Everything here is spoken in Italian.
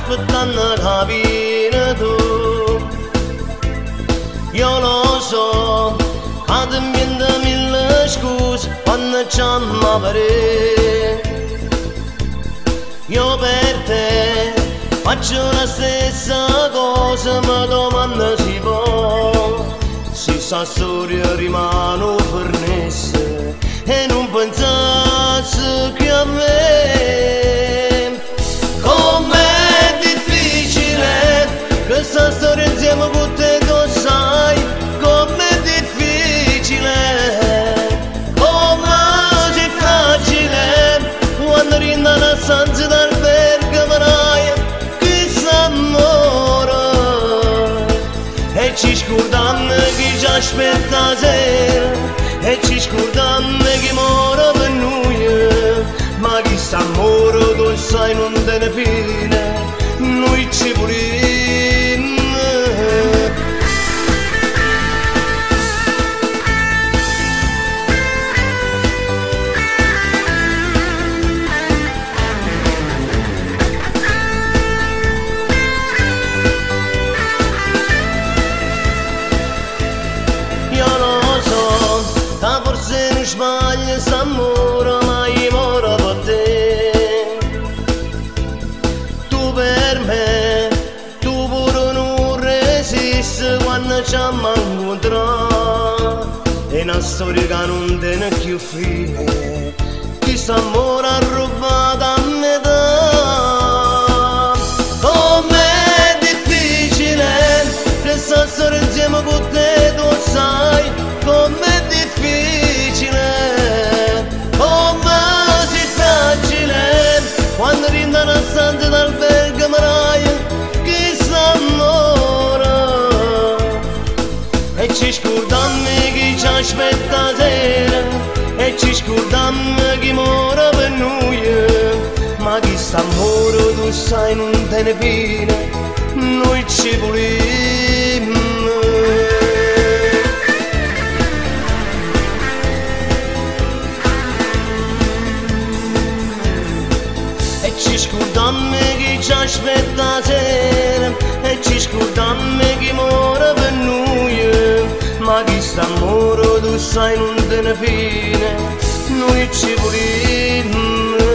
aspettando capire tu. Io lo so, che ti invento mille scuse quando ci amare. Io per te faccio la stessa cosa, ma domanda si può. Se sa storia rimane permessa e non pensassi che a me. Com'è difficile questa storia insieme con te, tu sai. Com'è difficile, come è facile quando rinda una stanza d'albergo, marai che s'amore. E ci scordiamo chi ci aspetta sera, e ci scordiamo chi muore per noi. Ma chi s'amore tu sai non te ne fine, noi ci vogliamo. Forse non sbaglio s'amore, ma io moro per te. Tu per me, tu pure non resisti quando ci incontriamo. È una storia che non tiene più fine, chi s'amore ha rubato a metà. Com'è difficile questa storia insieme con te, tu sai. Com'è difficile, come si fragile quando rinda una stanza d'albergo, marai che s'amore. E ci scordiamo chi ci aspetta sera, e ci scordiamo chi muore per noi. Ma chi s'amore tu sai non te ne fine, noi ci vogliamo. Ci scordiamo chi ci aspetta sera, e ci scordiamo chi muore per noi. Ma chi s'amore tu sai non te ne fine, noi ci vogliamo.